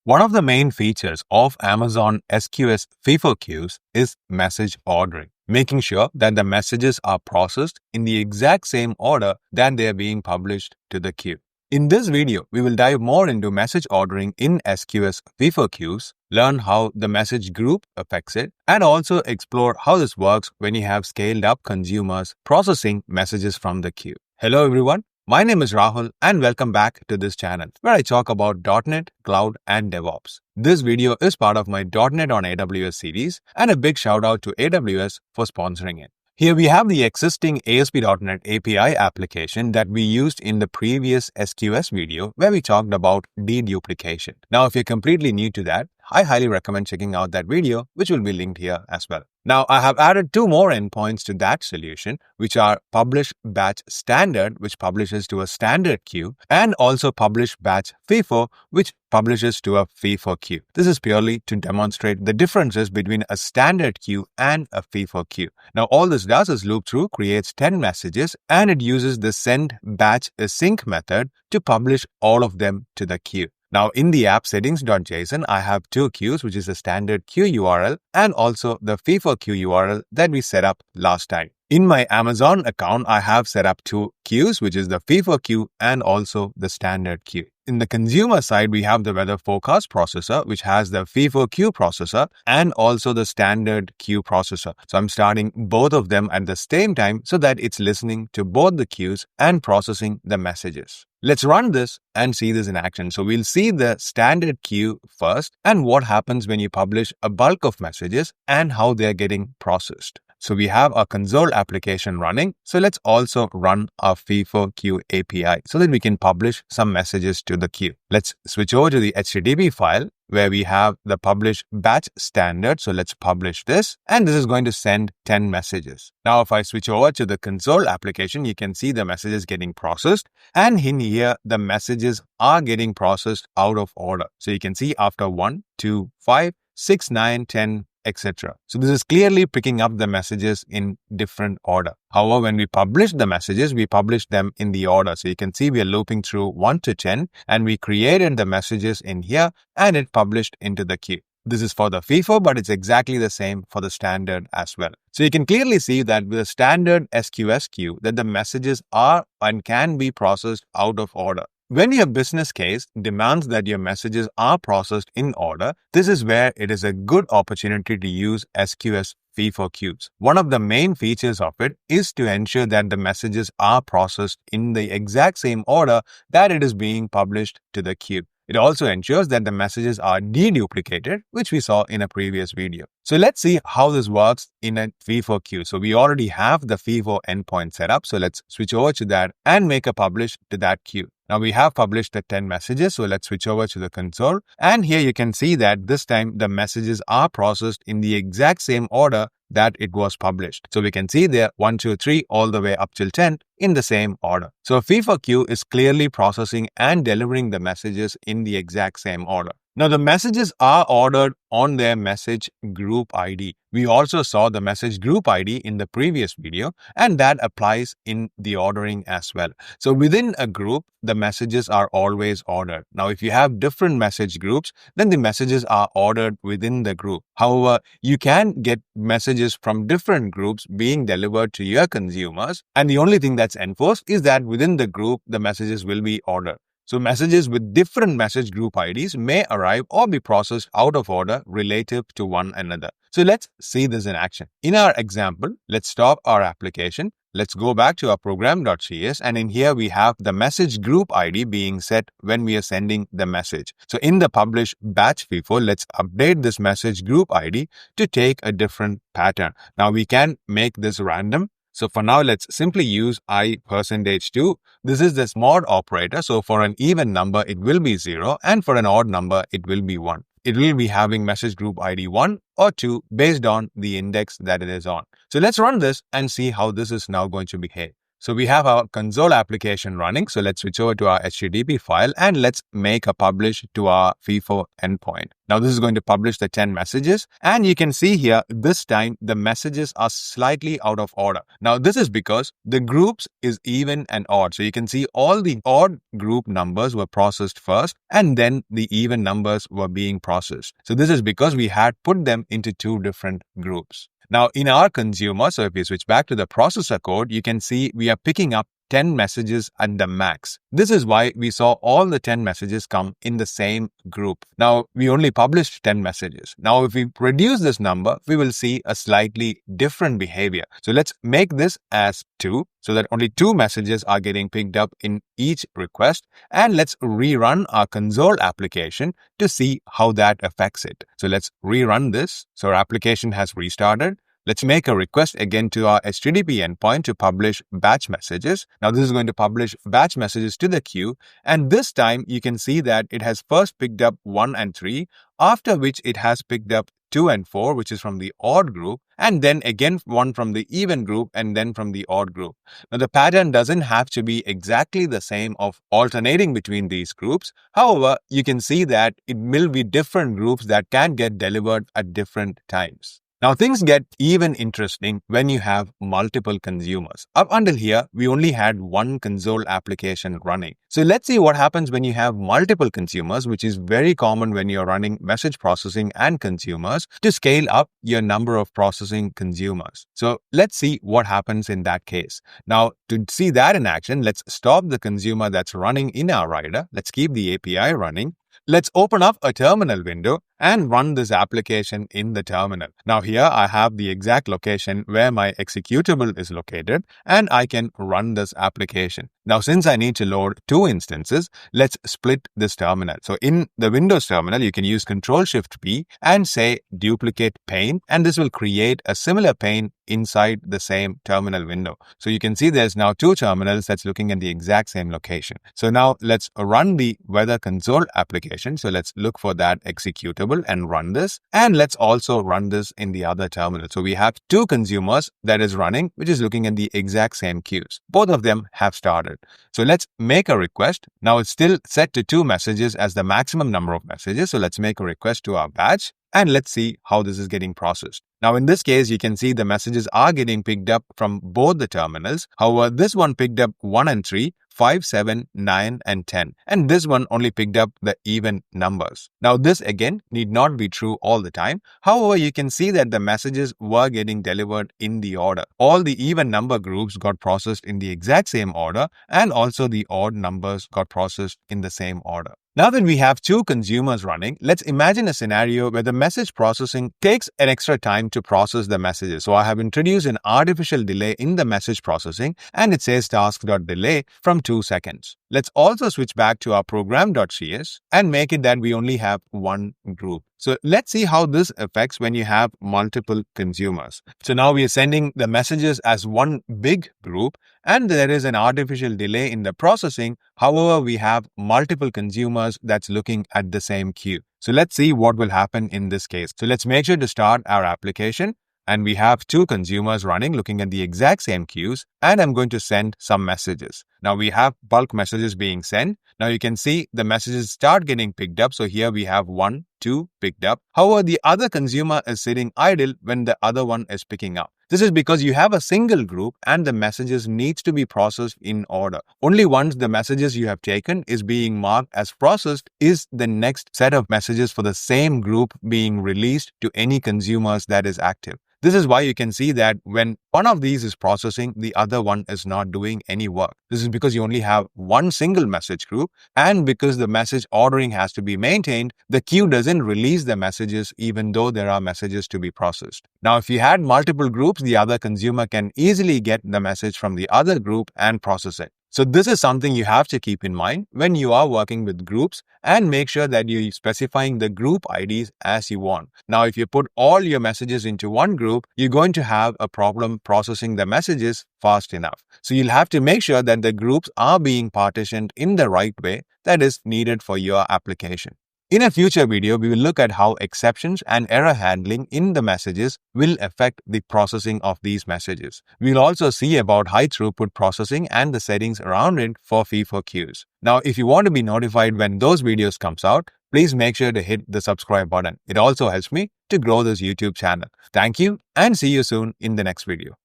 One of the main features of Amazon SQS FIFO queues is message ordering, making sure that the messages are processed in the exact same order that they are being published to the queue. In this video, we will dive more into message ordering in SQS FIFO queues, learn how the message group affects it, and also explore how this works when you have scaled up consumers processing messages from the queue. Hello everyone. My name is Rahul and welcome back to this channel where I talk about .NET, Cloud and DevOps. This video is part of my .NET on AWS series and a big shout out to AWS for sponsoring it. Here we have the existing ASP.NET API application that we used in the previous SQS video where we talked about deduplication. Now, if you're completely new to that, I highly recommend checking out that video, which will be linked here as well. Now, I have added two more endpoints to that solution, which are publish batch standard, which publishes to a standard queue, and also publish batch FIFO, which publishes to a FIFO queue. This is purely to demonstrate the differences between a standard queue and a FIFO queue. Now, all this does is loop through, creates 10 messages, and it uses the send batch async method to publish all of them to the queue. Now, in the app settings.json, I have two queues, which is the standard queue URL and also the FIFO queue URL that we set up last time. In my Amazon account, I have set up two queues, which is the FIFO queue and also the standard queue. In the consumer side, we have the weather forecast processor, which has the FIFO queue processor and also the standard queue processor. So I'm starting both of them at the same time so that it's listening to both the queues and processing the messages. Let's run this and see this in action. So we'll see the standard queue first and what happens when you publish a bulk of messages and how they're getting processed. So we have our console application running. So let's also run our FIFO queue API so that we can publish some messages to the queue. Let's switch over to the HTTP file where we have the publish batch standard. So let's publish this and this is going to send 10 messages. Now, if I switch over to the console application, you can see the messages getting processed and in here, the messages are getting processed out of order. So you can see after 1, 2, 5, 6, 9, 10, etc. So this is clearly picking up the messages in different order. However, when we publish the messages, we publish them in the order. So you can see we are looping through 1 to 10 and we created the messages in here and it published into the queue. This is for the FIFO, but it's exactly the same for the standard as well. So you can clearly see that with the standard SQS queue that the messages are and can be processed out of order. When your business case demands that your messages are processed in order, this is where it is a good opportunity to use SQS FIFO queues. One of the main features of it is to ensure that the messages are processed in the exact same order that it is being published to the queue. It also ensures that the messages are deduplicated, which we saw in a previous video. So let's see how this works in a FIFO queue. So we already have the FIFO endpoint set up. So let's switch over to that and make a publish to that queue. Now we have published the 10 messages. So let's switch over to the console. And here you can see that this time the messages are processed in the exact same order that it was published. So we can see there 1, 2, 3 all the way up till 10 in the same order. So a FIFO queue is clearly processing and delivering the messages in the exact same order. Now the messages are ordered on their message group ID. We also saw the message group ID in the previous video and that applies in the ordering as well. So within a group, the messages are always ordered. Now if you have different message groups, then the messages are ordered within the group. However, you can get messages from different groups being delivered to your consumers and the only thing that's enforced is that within the group, the messages will be ordered. So messages with different message group IDs may arrive or be processed out of order relative to one another. So let's see this in action. In our example, let's stop our application. Let's go back to our program.cs and in here we have the message group ID being set when we are sending the message. So in the publish batch FIFO, let's update this message group ID to take a different pattern. Now we can make this random. So for now, let's simply use I%2. This is this mod operator. So for an even number, it will be 0. And for an odd number, it will be 1. It will be having message group ID 1 or 2 based on the index that it is on. So let's run this and see how this is now going to behave. So we have our console application running. So let's switch over to our HTTP file and let's make a publish to our FIFO endpoint. Now this is going to publish the 10 messages, and you can see here this time the messages are slightly out of order. Now this is because the groups is even and odd. So you can see all the odd group numbers were processed first and then the even numbers were being processed. So this is because we had put them into two different groups. Now in our consumer, so if you switch back to the processor code, you can see we are picking up 10 messages at the max. This is why we saw all the 10 messages come in the same group. Now, we only published 10 messages. Now, if we reduce this number, we will see a slightly different behavior. So let's make this as 2 so that only 2 messages are getting picked up in each request. And let's rerun our console application to see how that affects it. So let's rerun this. So our application has restarted. Let's make a request again to our HTTP endpoint to publish batch messages. Now this is going to publish batch messages to the queue, and this time you can see that it has first picked up 1 and 3, after which it has picked up 2 and 4, which is from the odd group, and then again 1 from the even group and then from the odd group. Now the pattern doesn't have to be exactly the same of alternating between these groups. However, you can see that it will be different groups that can get delivered at different times. Now, things get even interesting when you have multiple consumers. Up until here, we only had one console application running. So let's see what happens when you have multiple consumers, which is very common when you're running message processing and consumers to scale up your number of processing consumers. So let's see what happens in that case. Now, to see that in action, let's stop the consumer that's running in our rider. Let's keep the API running. Let's open up a terminal window and run this application in the terminal. Now here I have the exact location where my executable is located, and I can run this application. Now since I need to load 2 instances, let's split this terminal. So in the Windows terminal, you can use Ctrl+Shift+P and say duplicate pane, and this will create a similar pane inside the same terminal window. So you can see there's now 2 terminals that's looking at the exact same location. So now let's run the weather console application. So let's look for that executable and run this. And let's also run this in the other terminal. So we have 2 consumers that is running, which is looking at the exact same queues. Both of them have started. So let's make a request. Now it's still set to 2 messages as the maximum number of messages. So let's make a request to our batch. And let's see how this is getting processed. Now, in this case, you can see the messages are getting picked up from both the terminals. However, this one picked up 1 and 3, 5, 7, 9, and 10. And this one only picked up the even numbers. Now, this again need not be true all the time. However, you can see that the messages were getting delivered in the order. All the even number groups got processed in the exact same order, and also the odd numbers got processed in the same order. Now that we have 2 consumers running, let's imagine a scenario where the message processing takes an extra time to process the messages. So I have introduced an artificial delay in the message processing, and it says task.delay from 2 seconds. Let's also switch back to our program.cs and make it that we only have 1 group. So let's see how this affects when you have multiple consumers. So now we are sending the messages as one big group, and there is an artificial delay in the processing. However, we have multiple consumers that's looking at the same queue. So let's see what will happen in this case. So let's make sure to start our application. And we have 2 consumers running, looking at the exact same queues, and I'm going to send some messages. Now we have bulk messages being sent. Now you can see the messages start getting picked up. So here we have 1, 2 picked up. However, the other consumer is sitting idle when the other one is picking up. This is because you have a single group and the messages needs to be processed in order. Only once the messages you have taken is being marked as processed is the next set of messages for the same group being released to any consumers that is active. This is why you can see that when one of these is processing, the other one is not doing any work. This is because you only have one single message group, and because the message ordering has to be maintained, the queue doesn't release the messages even though there are messages to be processed. Now, if you had multiple groups, the other consumer can easily get the message from the other group and process it. So this is something you have to keep in mind when you are working with groups, and make sure that you're specifying the group IDs as you want. Now, if you put all your messages into one group, you're going to have a problem processing the messages fast enough. So you'll have to make sure that the groups are being partitioned in the right way that is needed for your application. In a future video, we will look at how exceptions and error handling in the messages will affect the processing of these messages. We'll also see about high throughput processing and the settings around it for FIFO queues. Now, if you want to be notified when those videos comes out, please make sure to hit the subscribe button. It also helps me to grow this YouTube channel. Thank you and see you soon in the next video.